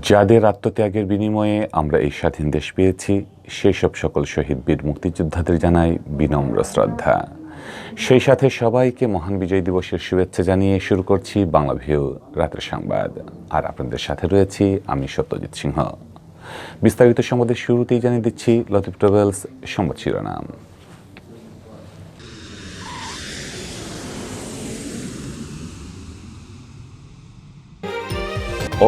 যাদের আত্মত্যাগের বিনিময়ে আমরা এই স্বাধীন দেশ পেয়েছি, সেই সব সকল শহীদ বীর মুক্তিযোদ্ধাদের জানাই বিনম্র শ্রদ্ধা। সেই সাথে সবাইকে মহান বিজয় দিবসের শুভেচ্ছা জানিয়ে শুরু করছি বাংলা ভিউ রাতের সংবাদ। আর আপনাদের সাথে রয়েছি আমি সত্যজিৎ সিংহ। বিস্তারিত সংবাদের শুরুতেই জানিয়ে দিচ্ছি লতিফ ট্রাভেলস সংবাদ শিরোনাম।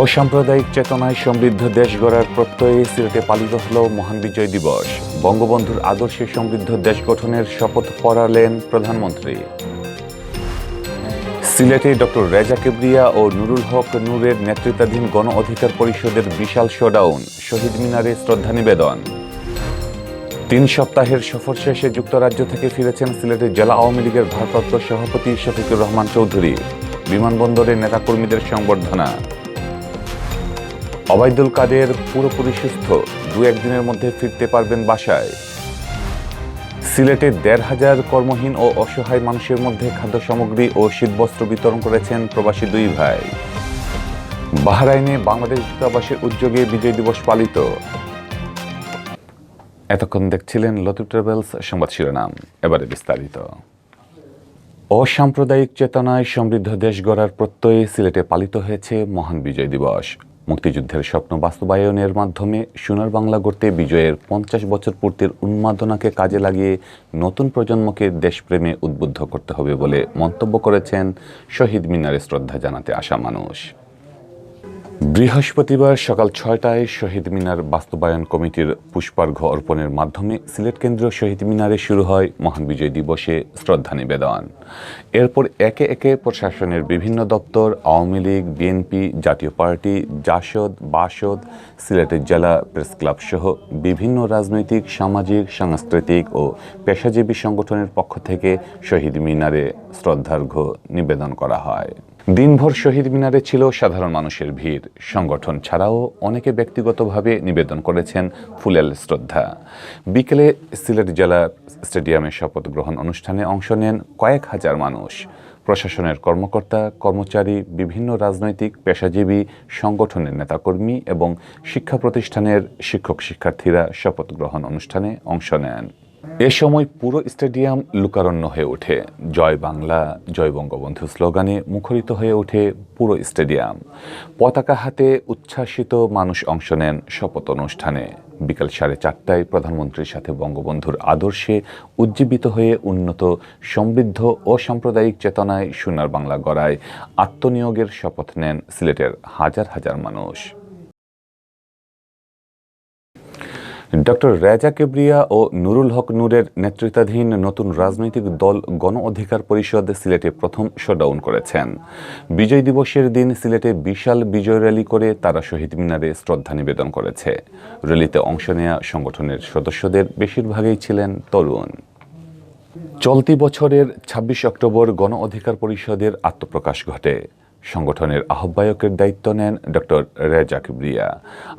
অসাম্প্রদায়িক চেতনায় সমৃদ্ধ দেশ গড়ার প্রত্যয়ে সিলেটে পালিত হল মহান বিজয় দিবস। বঙ্গবন্ধুর আদর্শে সমৃদ্ধ দেশ গঠনের শপথ পড়ালেন প্রধানমন্ত্রী। সিলেটে ডক্টর রেজা কিবরিয়া ও নুরুল হক নূরের নেতৃত্বাধীন গণ অধিকার পরিষদের বিশাল শোডাউন, শহীদ মিনারে শ্রদ্ধা নিবেদন। 3 সপ্তাহের সফর শেষে যুক্তরাজ্য থেকে ফিরেছেন সিলেটের জেলা আওয়ামী লীগের ভারপ্রাপ্ত সভাপতি শফিকুর রহমান চৌধুরী। বিমানবন্দরে নেতাকর্মীদের সংবর্ধনা। ওবায়দুল কাদের পুরোপুরি সুস্থ, 2-1 দিনের মধ্যে ফিরতে পারবেন বাসায়। সিলেটে 1,500 কর্মহীন ও অসহায় মানুষের মধ্যে খাদ্য সামগ্রী ও শীতবস্ত্র বিতরণ করেছেন প্রবাসী 2 ভাই। বাহরাইনে বাংলাদেশ দূতাবাসের উদ্যোগে বিজয় দিবস পালিত। এতক্ষণ দেখছিলেন লতিফ ট্রাভেলস সংবাদ শিরোনাম, এবারে বিস্তারিত। অসাম্প্রদায়িক চেতনায় সমৃদ্ধ দেশ গড়ার প্রত্যয়ে সিলেটে পালিত হয়েছে মহান বিজয় দিবস। মুক্তিযুদ্ধের স্বপ্ন বাস্তবায়নের মাধ্যমে সোনার বাংলা গড়তে বিজয়ের 50 বছর পূর্তির উন্মাদনাকে কাজে লাগিয়ে নতুন প্রজন্মকে দেশপ্রেমে উদ্বুদ্ধ করতে হবে বলে মন্তব্য করেছেন শহীদ মিনারে শ্রদ্ধা জানাতে আসা মানুষ। বৃহস্পতিবার সকাল 6টায় শহীদ মিনার বাস্তবায়ন কমিটির পুষ্পার্ঘ্য অর্পণের মাধ্যমে সিলেট কেন্দ্রীয় শহীদ মিনারে শুরু হয় মহান বিজয় দিবসে শ্রদ্ধা নিবেদন। এরপর একে একে প্রশাসনের বিভিন্ন দপ্তর, আওয়ামী লীগ, বিএনপি, জাতীয় পার্টি, জাসদ, বাসদ, সিলেটের জেলা প্রেস ক্লাব সহ বিভিন্ন রাজনৈতিক, সামাজিক, সাংস্কৃতিক ও পেশাজীবী সংগঠনের পক্ষ থেকে শহীদ মিনারে শ্রদ্ধার্ঘ্য নিবেদন করা হয়। দিনভর শহীদ মিনারে ছিল সাধারণ মানুষের ভিড়। সংগঠন ছাড়াও অনেকে ব্যক্তিগতভাবে নিবেদন করেছেন ফুলেল শ্রদ্ধা। বিকেলে সিলেট জেলা স্টেডিয়ামে শপথ গ্রহণ অনুষ্ঠানে অংশ নেন কয়েক হাজার মানুষ। প্রশাসনের কর্মকর্তা, কর্মচারী, বিভিন্ন রাজনৈতিক, পেশাজীবী সংগঠনের নেতাকর্মী এবং শিক্ষা প্রতিষ্ঠানের শিক্ষক শিক্ষার্থীরা শপথ গ্রহণ অনুষ্ঠানে অংশ নেন। এ সময় পুরো স্টেডিয়াম লোকারণ্য হয়ে ওঠে। জয় বাংলা, জয় বঙ্গবন্ধু স্লোগানে মুখরিত হয়ে ওঠে পুরো স্টেডিয়াম। পতাকা হাতে উচ্ছ্বাসিত মানুষ অংশ নেন শপথ অনুষ্ঠানে। বিকাল 4:30টায় প্রধানমন্ত্রীর সাথে বঙ্গবন্ধুর আদর্শে উজ্জীবিত হয়ে উন্নত, সমৃদ্ধ ও সাম্প্রদায়িক চেতনায় সোনার বাংলা গড়ায় আত্মনিয়োগের শপথ নেন সিলেটের হাজার হাজার মানুষ। ডক্টর রেজা কিবরিয়া ও নুরুল হক নূরের নেতৃত্বাধীন নতুন রাজনৈতিক দল গণ অধিকার পরিষদ সিলেটে প্রথম শোডাউন করেছেন। বিজয় দিবসের দিন সিলেটে বিশাল বিজয় র্যালি করে তারা শহীদ মিনারে শ্রদ্ধা নিবেদন করেছে। র্যালিতে অংশ নেওয়া সংগঠনের সদস্যদের বেশিরভাগই ছিলেন তরুণ। চলতি বছরের 26 অক্টোবর গণ অধিকার পরিষদের আত্মপ্রকাশ ঘটে। সংগঠনের আহ্বায়কের দায়িত্ব নেন ডক্টর রেজা কিবরিয়া,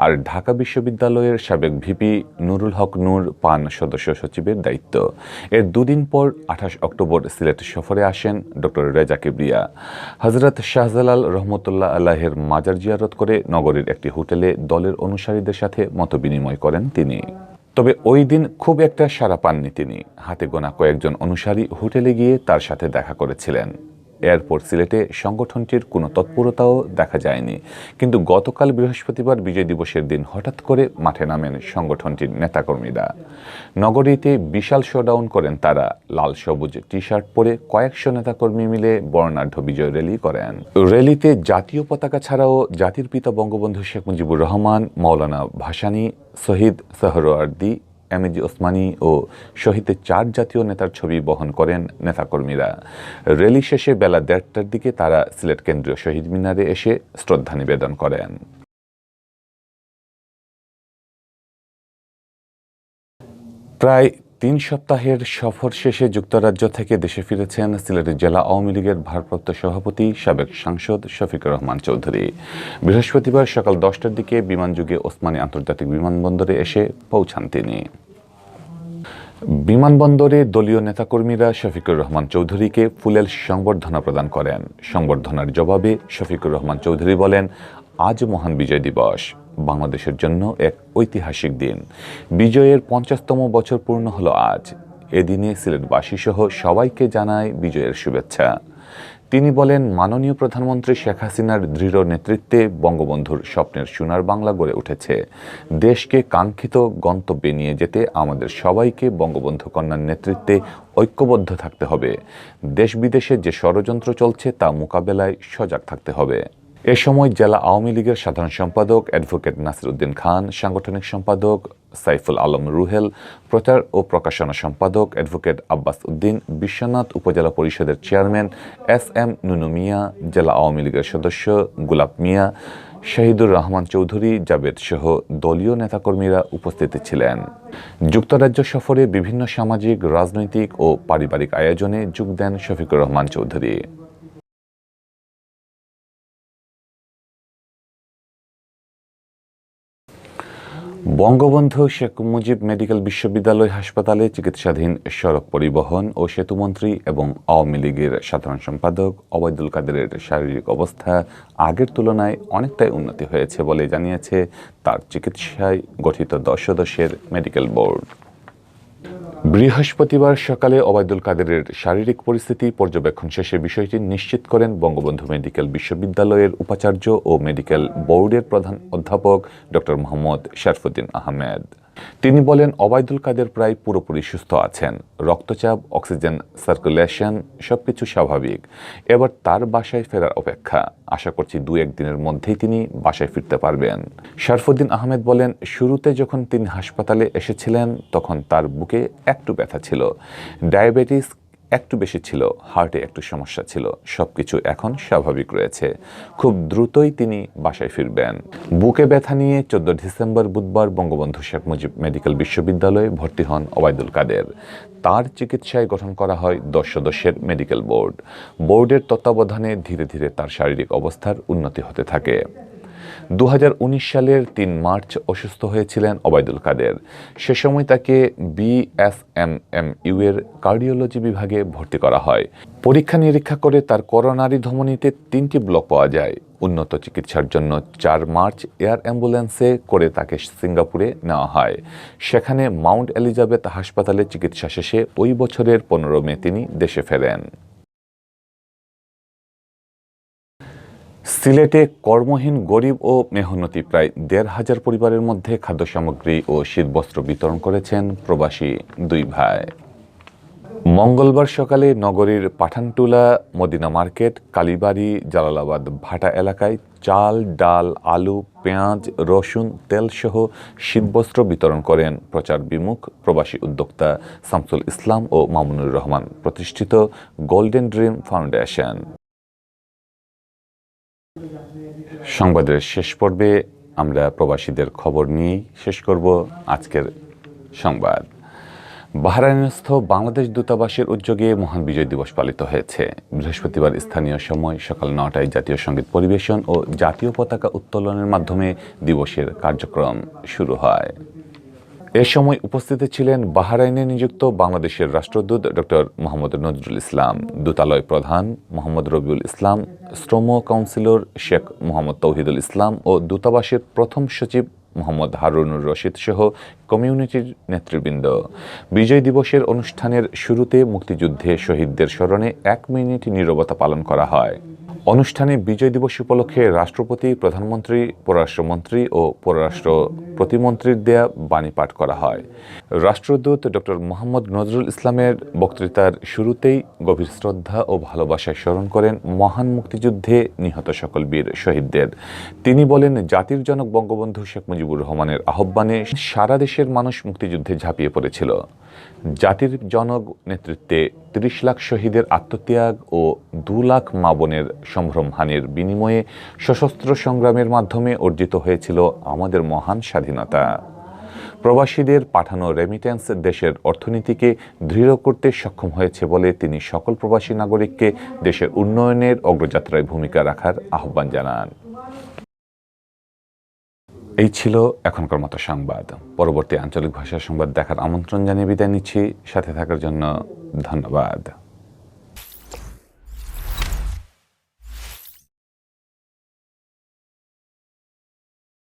আর ঢাকা বিশ্ববিদ্যালয়ের সাবেক ভিপি নুরুল হক নূর পান সদস্য সচিবের দায়িত্ব। এর 2 দিন পর 28 অক্টোবর সিলেট সফরে আসেন ডক্টর রেজা কিবরিয়া। হযরত শাহজালাল রহমতুল্লাহ আলাইহির মাজার জিয়ারত করে নগরীর একটি হোটেলে দলের অনুসারীদের সাথে মতবিনিময় করেন তিনি। তবে ওই দিন খুব একটা সাড়া পাননি তিনি। হাতে গোনা কয়েকজন অনুসারী হোটেলে গিয়ে তার সাথে দেখা করেছিলেন। এরপর সিলেটে সংগঠনটির কোনো তৎপরতাও দেখা যায়নি। কিন্তু গতকাল বৃহস্পতিবার বিজয় দিবসের দিন হঠাৎ করে মাঠে নামেন সংগঠনটির নেতাকর্মীরা। নগরীতে বিশাল শোডাউন করেন তারা। লাল সবুজ টি-শার্ট পরে কয়েকশো নেতাকর্মী মিলে বর্ণাঢ্য বিজয় র্যালি করেন। র্যালিতে জাতীয় পতাকা ছাড়াও জাতির পিতা বঙ্গবন্ধু শেখ মুজিবুর রহমান, মাওলানা ভাসানী, শহীদ সোহরাওয়ার্দী, এমএজি ওসমানী ও শহীদের 4 জাতীয় নেতার ছবি বহন করেন নেতাকর্মীরা। র্যালি শেষে বেলা 1:30টার দিকে তারা সিলেট কেন্দ্রীয় শহীদ মিনারে এসে শ্রদ্ধা নিবেদন করেন। প্রায় 3 সপ্তাহের সফর শেষে যুক্তরাজ্য থেকে দেশে ফিরেছেন সিলেটের জেলা আওয়ামী লীগের ভারপ্রাপ্ত সভাপতি, সাবেক সাংসদ শফিকুর রহমান চৌধুরী। বৃহস্পতিবার সকাল 10টার দিকে বিমানযোগে ওসমানী আন্তর্জাতিক বিমানবন্দরে এসে পৌঁছান তিনি। বিমানবন্দরে দলীয় নেতাকর্মীরা শফিকুর রহমান চৌধুরীকে ফুলেল সংবর্ধনা প্রদান করেন। সংবর্ধনার জবাবে শফিকুর রহমান চৌধুরী বলেন, আজ মহান বিজয় দিবস। বাংলাদেশের জন্য এক ঐতিহাসিক দিন। বিজয়ের 50তম বছর পূর্ণ হলো আজ। এদিনে সিলেটবাসী সহ সবাইকে জানায় বিজয়ের শুভেচ্ছা। তিনি বলেন, মাননীয় প্রধানমন্ত্রী শেখ হাসিনার দৃঢ় নেতৃত্বে বঙ্গবন্ধুর স্বপ্নের সোনার বাংলা গড়ে উঠেছে। দেশকে কাঙ্ক্ষিত গন্তব্যে নিয়ে যেতে আমাদের সবাইকে বঙ্গবন্ধু কন্যার নেতৃত্বে ঐক্যবদ্ধ থাকতে হবে। দেশ বিদেশে যে ষড়যন্ত্র চলছে তা মোকাবেলায় সজাগ থাকতে হবে। এ সময় জেলা আওয়ামী লীগের সাধারণ সম্পাদক অ্যাডভোকেট নাসির উদ্দিন খান, সাংগঠনিক সম্পাদক সাইফুল আলম রুহেল, প্রচার ও প্রকাশনা সম্পাদক অ্যাডভোকেট আব্বাস উদ্দিন, বিশ্বনাথ উপজেলা পরিষদের চেয়ারম্যান এস.এম. নুনু মিয়া, জেলা আওয়ামী লীগের সদস্য গোলাপ মিয়া, শাহিদুর রহমান চৌধুরী, জাবেদ সহ দলীয় নেতাকর্মীরা উপস্থিত ছিলেন। যুক্তরাজ্য সফরে বিভিন্ন সামাজিক, রাজনৈতিক ও পারিবারিক আয়োজনে যোগ দেন শফিকুর রহমান চৌধুরী। বঙ্গবন্ধু শেখ মুজিব মেডিকেল বিশ্ববিদ্যালয় হাসপাতালে চিকিৎসাধীন সড়ক পরিবহন ও সেতুমন্ত্রী এবং আওয়ামী লীগের সাধারণ সম্পাদক ওবায়দুল কাদেরের শারীরিক অবস্থা আগের তুলনায় অনেকটাই উন্নতি হয়েছে বলে জানিয়েছে তার চিকিৎসায় গঠিত 10 সদস্যের মেডিকেল বোর্ড। বৃহস্পতিবার সকালে ওবায়দুল কাদেরের শারীরিক পরিস্থিতি পর্যবেক্ষণ শেষে বিষয়টি নিশ্চিত করেন বঙ্গবন্ধু মেডিকেল বিশ্ববিদ্যালয়ের উপাচার্য ও মেডিকেল বোর্ডের প্রধান অধ্যাপক ডক্টর মোহাম্মদ শরফুদ্দীন আহমেদ। তিনি বলেন, ওবায়দুল কাদের প্রায় পুরোপুরি সুস্থ আছেন। রক্তচাপ, অক্সিজেন সার্কুলেশন সবকিছু স্বাভাবিক। এবার তার বাসায় ফেরার অপেক্ষা। আশা করছি 2-1 দিনের মধ্যেই তিনি বাসায় ফিরতে পারবেন। শরফুদ্দীন আহমেদ বলেন, শুরুতে যখন তিনি হাসপাতালে এসেছিলেন তখন তার বুকে একটু ব্যথা ছিল, ডায়াবেটিস একটু বেশি ছিল, হার্টে একটু সমস্যা ছিল। সবকিছু এখন স্বাভাবিক রয়েছে। খুব দ্রুতই তিনি বাসায় ফিরবেন। বুকে ব্যথা নিয়ে 14 ডিসেম্বর বুধবার বঙ্গবন্ধু শেখ মুজিব মেডিকেল বিশ্ববিদ্যালয়ে ভর্তি হন ওবায়দুল কাদের। তার চিকিৎসায় গঠন করা হয় 10 সদস্যের মেডিকেল বোর্ড। বোর্ডের তত্ত্বাবধানে ধীরে ধীরে তার শারীরিক অবস্থার উন্নতি হতে থাকে। 2019 সালের 3 মার্চ অসুস্থ হয়েছিলেন ওবায়দুল কাদের। সে সময় তাকে বিএসএমএমইউ এর কার্ডিওলজি বিভাগে ভর্তি করা হয়। পরীক্ষা নিরীক্ষা করে তার করোনারি ধমনীতে 3টি ব্লক পাওয়া যায়। উন্নত চিকিৎসার জন্য 4 মার্চ এয়ার অ্যাম্বুলেন্সে করে তাকে সিঙ্গাপুরে নেওয়া হয়। সেখানে মাউন্ট এলিজাবেথ হাসপাতালে চিকিৎসা শেষে ওই বছরের 15 মে তিনি দেশে ফেরেন। সিলেটে কর্মহীন গরিব ও মেহনতি প্রায় 1,500 পরিবারের মধ্যে খাদ্য সামগ্রী ও শীতবস্ত্র বিতরণ করেছেন প্রবাসী 2 ভাই। মঙ্গলবার সকালে নগরীর পাঠানটুলা, মদিনা মার্কেট, কালীবাড়ি, জালালাবাদ ভাটা এলাকায় চাল, ডাল, আলু, পেঁয়াজ, রসুন, তেল সহ শীতবস্ত্র বিতরণ করেন প্রচার বিমুখ প্রবাসী উদ্যোক্তা শামসুল ইসলাম ও মামুনুর রহমান প্রতিষ্ঠিত গোল্ডেন ড্রিম ফাউন্ডেশন। সংবাদের শেষ পর্বে আমরা প্রবাসীদের খবর নিয়েই শেষ করব আজকের সংবাদ। বাহরাইনস্থ বাংলাদেশ দূতাবাসের উদ্যোগে মহান বিজয় দিবস পালিত হয়েছে। বৃহস্পতিবার স্থানীয় সময় সকাল 9টায় জাতীয় সঙ্গীত পরিবেশন ও জাতীয় পতাকা উত্তোলনের মাধ্যমে দিবসের কার্যক্রম শুরু হয়। এ সময় উপস্থিত ছিলেন বাহরাইনে নিযুক্ত বাংলাদেশের রাষ্ট্রদূত ডক্টর মোহাম্মদ নজরুল ইসলাম, দূতালয় প্রধান মোহাম্মদ রবিউল ইসলাম, শ্রম কাউন্সিলর শেখ মোহাম্মদ তৌহিদুল ইসলাম ও দূতাবাসের প্রথম সচিব মোহাম্মদ হারুনুর রশিদ সহ কমিউনিটির নেতৃবৃন্দ। বিজয় দিবসের অনুষ্ঠানের শুরুতে মুক্তিযুদ্ধে শহীদদের স্মরণে 1 মিনিট নীরবতা পালন করা হয়। অনুষ্ঠানে বিজয় দিবস উপলক্ষে রাষ্ট্রপতি, প্রধানমন্ত্রী, পররাষ্ট্রমন্ত্রী ও পররাষ্ট্র প্রতিমন্ত্রীর দেয়া বাণী পাঠ করা হয়। রাষ্ট্রদূত ডক্টর মোহাম্মদ নজরুল ইসলামের বক্তৃতার শুরুতেই গভীর শ্রদ্ধা ও ভালোবাসায় স্মরণ করেন মহান মুক্তিযুদ্ধে নিহত সকল বীর শহীদদের। তিনি বলেন, জাতির জনক বঙ্গবন্ধু শেখ মুজিবুর রহমানের আহ্বানে সারা দেশের মানুষ মুক্তিযুদ্ধে ঝাঁপিয়ে পড়েছিল। জাতির জনক নেতৃত্বে 30 লাখ শহীদের আত্মত্যাগ ও 2 লাখ মা বোনের সম্ভ্রমহানির বিনিময়ে সশস্ত্র সংগ্রামের মাধ্যমে অর্জিত হয়েছিল আমাদের মহান স্বাধীনতা। প্রবাসীদের পাঠানো রেমিটেন্স দেশের অর্থনীতিকে দৃঢ় করতে সক্ষম হয়েছে বলে তিনি সকল প্রবাসী নাগরিককে দেশের উন্নয়নের অগ্রযাত্রায় ভূমিকা রাখার আহ্বান জানান। এই ছিল এখনকার মতো সংবাদ। পরবর্তী আঞ্চলিক ভাষার সংবাদ দেখার আমন্ত্রণ জানিয়ে বিদায় নিচ্ছি। সাথে থাকার জন্য ধন্যবাদ।